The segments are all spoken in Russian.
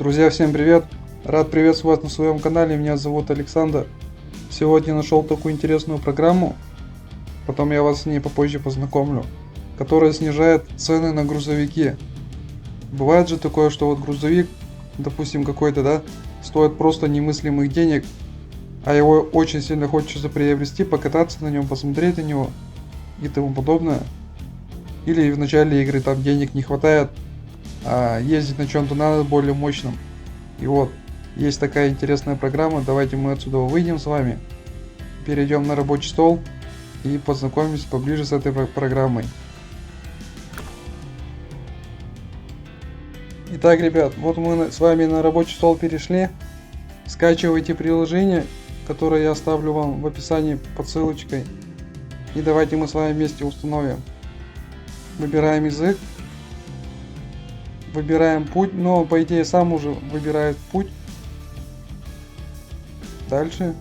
Друзья, всем привет! Рад приветствовать вас на своем канале, меня зовут Александр. Сегодня нашел такую интересную программу, потом я вас с ней попозже познакомлю, которая снижает цены на грузовики. Бывает же такое, что вот грузовик, допустим какой-то, да, стоит просто немыслимых денег, а его очень сильно хочется приобрести, покататься на нем, посмотреть на него и тому подобное. Или в начале игры там денег не хватает, а ездить на чем-то надо более мощном. И вот, есть такая интересная программа, давайте мы отсюда выйдем с вами, перейдем на рабочий стол и познакомимся поближе с этой программой. Итак, ребят, вот мы с вами на рабочий стол перешли. Скачивайте приложение, которое я оставлю вам в описании под ссылочкой. И давайте мы с вами вместе установим. Выбираем язык. Выбираем путь, но по идее сам уже выбирает путь. Дальше.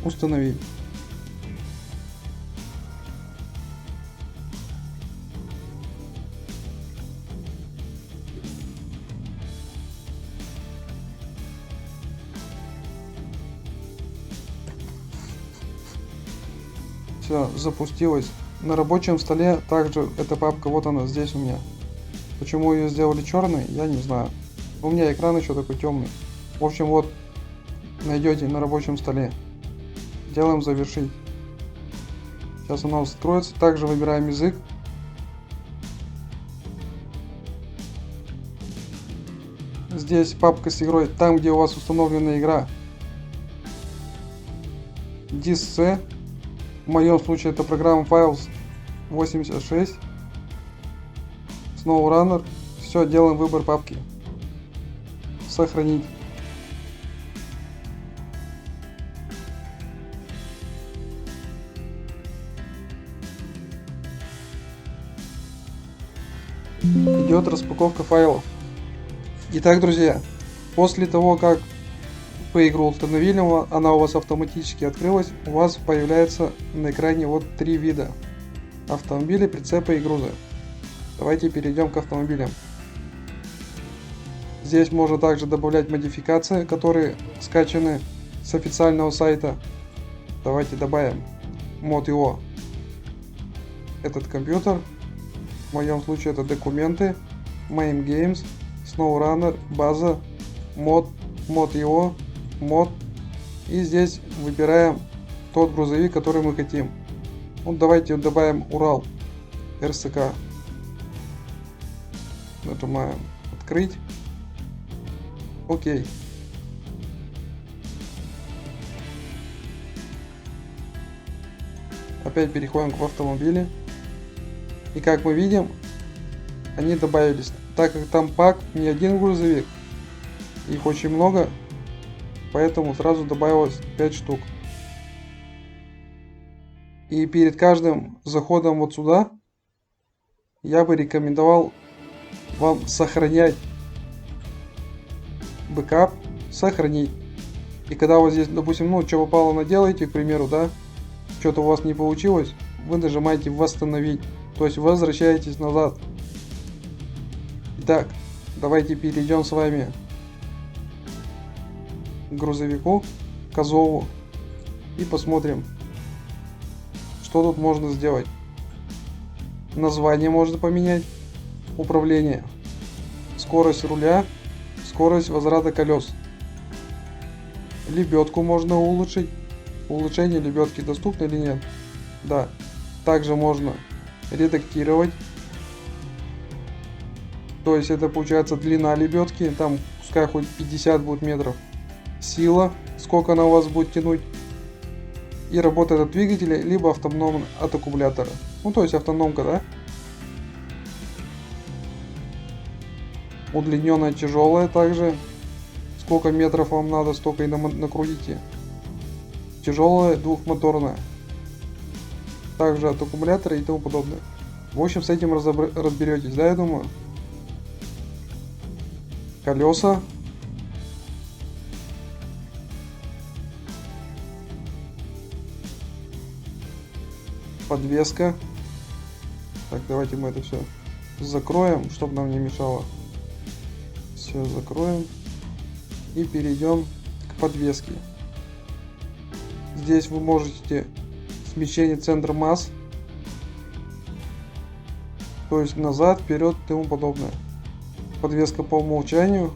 Установить. Все, запустилось. На рабочем столе также эта папка, вот она здесь у меня. Почему ее сделали черной, я не знаю. У меня экран еще такой темный. В общем, вот найдете на рабочем столе. Делаем завершить. Сейчас она откроется. Также выбираем язык. Здесь папка с игрой. Там, где у вас установлена игра. Диск C. В моем случае это программа Files 86. SnowRunner. Все, делаем выбор папки. Сохранить. Идет распаковка файлов. Итак, друзья, после того, как вы игру установили, она у вас автоматически открылась, у вас появляется на экране вот три вида: автомобили, прицепы и грузы. Давайте перейдем к автомобилям. Здесь можно также добавлять модификации, которые скачаны с официального сайта. Давайте добавим Mod.io. Этот компьютер, в моем случае это документы, Main Games, SnowRunner, база, Mod.io, Mod. И здесь выбираем тот грузовик, который мы хотим. Вот давайте добавим Урал, РСК. Нажимаем открыть. Окей. Опять переходим к автомобилю. И как мы видим, они добавились. Так как там пак не один грузовик, их очень много, поэтому сразу добавилось 5 штук. И перед каждым заходом вот сюда я бы рекомендовал вам сохранять бэкап, сохранить. И когда вот здесь, допустим, ну что попало наделаете, к примеру, да, что-то у вас не получилось, вы нажимаете восстановить, то есть возвращаетесь назад. Итак, давайте перейдем с вами к грузовику, к Азову, и посмотрим, что тут можно сделать. Название можно поменять, управление, скорость руля, скорость возврата колес. Лебедку можно улучшить. Улучшение лебедки доступно или нет? Да. Также можно редактировать. То есть это получается длина лебедки. Там пускай хоть 50 будет метров. Сила, сколько она у вас будет тянуть. И работает от двигателя, либо автономно от аккумулятора. Ну то есть автономка, да? Удлиненная, тяжелая также. Сколько метров вам надо, столько и накрутите. Тяжелая, двухмоторная. Также от аккумулятора и тому подобное. В общем, с этим разберетесь, да, я думаю. Колеса. Подвеска. Так, давайте мы это все закроем, чтобы нам не мешало. Все закроем и перейдем к подвеске. Здесь вы можете смещение центра масс, то есть назад, вперед и тому подобное. Подвеска по умолчанию.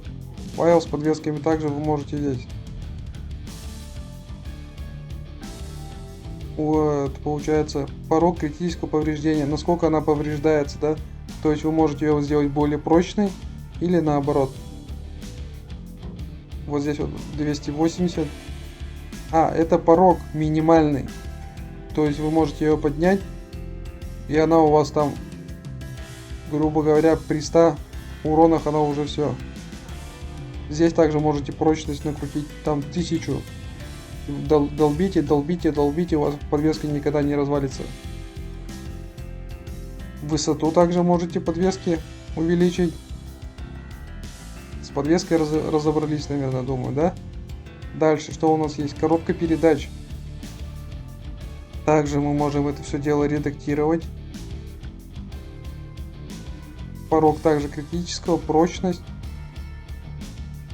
Файл с подвесками также вы можете здесь. Вот, получается порог критического повреждения. Насколько она повреждается, да? То есть вы можете ее сделать более прочной или наоборот. Вот здесь вот 280. Это порог минимальный. То есть вы можете ее поднять, и она у вас там, грубо говоря, при 100 уронах она уже все. Здесь также можете прочность накрутить, там 1000. Долбите, долбите, долбите, у вас подвеска никогда не развалится. Высоту также можете подвески увеличить. С подвеской разобрались, наверное, думаю, да? Дальше, что у нас есть? Коробка передач. Также мы можем это все дело редактировать. Порог также критического, прочность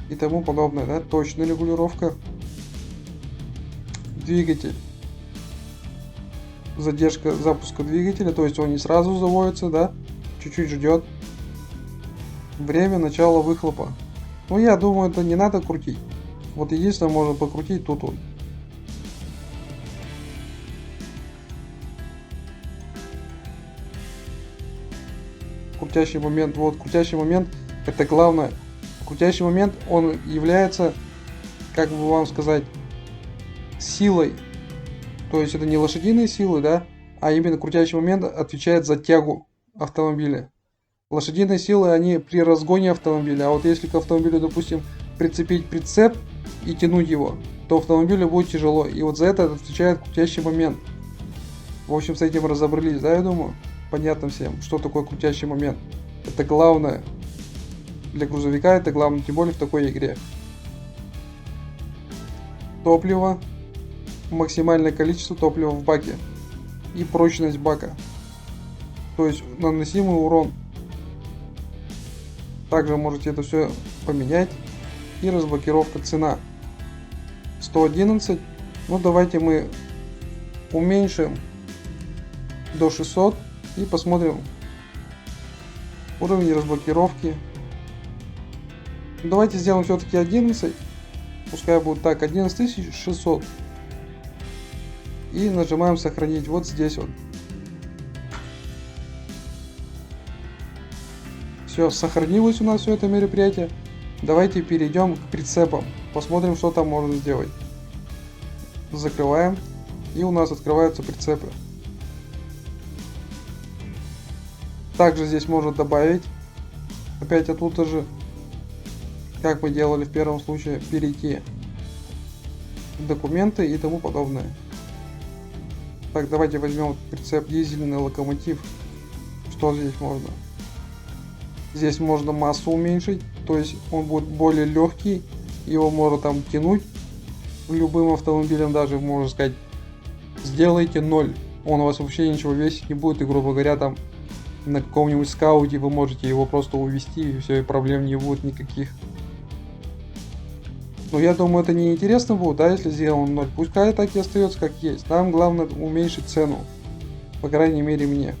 и тому подобное, да? Точная регулировка. Двигатель. Задержка запуска двигателя, то есть он не сразу заводится, да? Чуть-чуть ждет. Время начала выхлопа. Ну, я думаю, это не надо крутить. Вот единственное, можно покрутить тут вот. Крутящий момент, вот крутящий момент, это главное. Крутящий момент, он является, как бы вам сказать, силой. То есть это не лошадиные силы, да, а именно крутящий момент отвечает за тягу автомобиля. Лошадиные силы, они при разгоне автомобиля, а вот если к автомобилю, допустим, прицепить прицеп и тянуть его, то автомобилю будет тяжело. И вот за это отвечает крутящий момент. В общем, с этим разобрались, да, я думаю? Понятно всем, что такое крутящий момент. Это главное. Для грузовика это главное, тем более в такой игре. Топливо. Максимальное количество топлива в баке. И прочность бака. То есть наносимый урон. Также можете это все поменять. И разблокировка цена. 111. Ну давайте мы уменьшим до 600 и посмотрим уровень разблокировки. Давайте сделаем все-таки 11. Пускай будет так, 11600. И нажимаем сохранить вот здесь вот. Все, сохранилось у нас все это мероприятие. Давайте перейдем к прицепам. Посмотрим, что там можно сделать. Закрываем. И у нас открываются прицепы. Также здесь можно добавить. Опять оттуда же, как мы делали в первом случае, перейти в документы и тому подобное. Так, давайте возьмем прицеп дизельный локомотив. Что здесь можно? Здесь можно массу уменьшить, то есть он будет более легкий, его можно там тянуть любым автомобилем, даже можно сказать, сделайте 0, он у вас вообще ничего весить не будет, и грубо говоря там на каком-нибудь скауте вы можете его просто увезти, и все, и проблем не будет никаких. Но я думаю, это не интересно будет, да, если сделаем 0, пускай так и остается как есть, нам главное уменьшить цену, по крайней мере мне.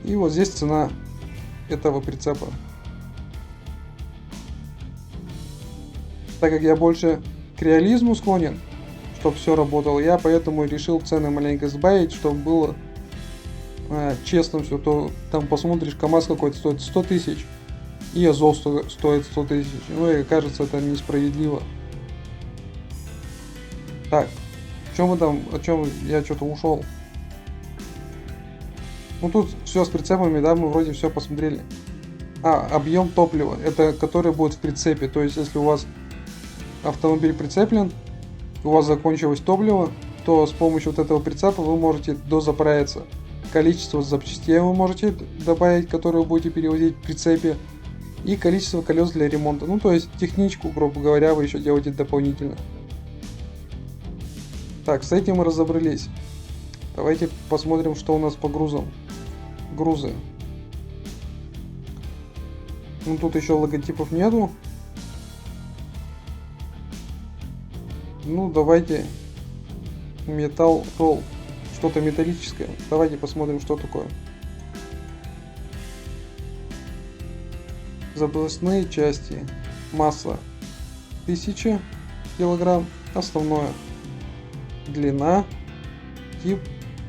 И вот здесь цена этого прицепа. Так как я больше к реализму склонен, чтобы все работало, я поэтому решил цены маленько сбавить, чтобы было честно все. То там посмотришь, КамАЗ какой-то стоит 100 тысяч, и Азов стоит 100 тысяч. Ну и кажется, это несправедливо. Так, чем мы там, о чем я что-то ушел? Ну тут все с прицепами, да, мы вроде все посмотрели. Объем топлива, это который будет в прицепе. То есть если у вас автомобиль прицеплен, у вас закончилось топливо, то с помощью вот этого прицепа вы можете дозаправиться. Количество запчастей вы можете добавить, которые вы будете перевозить в прицепе. И количество колес для ремонта. Ну то есть техничку, грубо говоря, вы еще делаете дополнительно. Так, с этим мы разобрались. Давайте посмотрим, что у нас по грузам. Грузы. Ну тут еще логотипов нету. Ну давайте металл ролл. Что-то металлическое. Давайте посмотрим, что такое. Запасные части. Масса 1000 килограмм. Основное. Длина. Тип.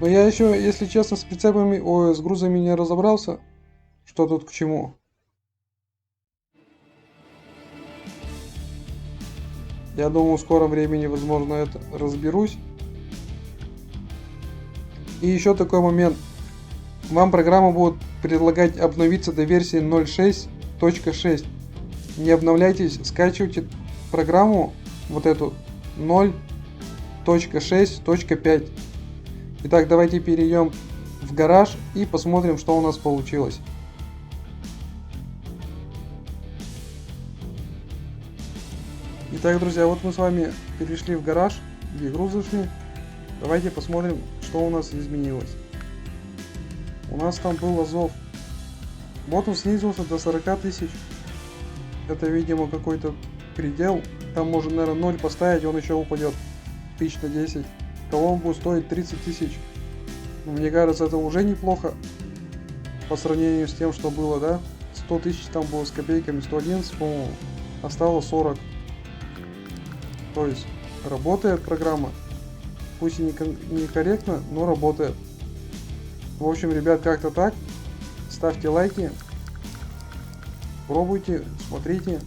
Но я еще, если честно, с прицепами, с грузами не разобрался. Что тут к чему. Я думаю, в скором времени, возможно, это разберусь. И еще такой момент. Вам программа будет предлагать обновиться до версии 0.6.6. Не обновляйтесь, скачивайте программу вот эту 0.6.5. Итак, давайте перейдем в гараж и посмотрим, что у нас получилось. Итак, друзья, вот мы с вами перешли в гараж, в игру зашли. Давайте посмотрим, что у нас изменилось. У нас там был Азов. Вот он снизился до 40 тысяч. Это, видимо, какой-то предел. Там можно, наверное, 0 поставить, он еще упадет. 1010. Того он будет стоить 30 тысяч. Мне кажется, это уже неплохо. По сравнению с тем, что было, да? 100 тысяч там было с копейками, 111, по-моему. А стало 40. То есть, работает программа. Пусть и не корректно, но работает. В общем, ребят, как-то так. Ставьте лайки. Пробуйте, смотрите.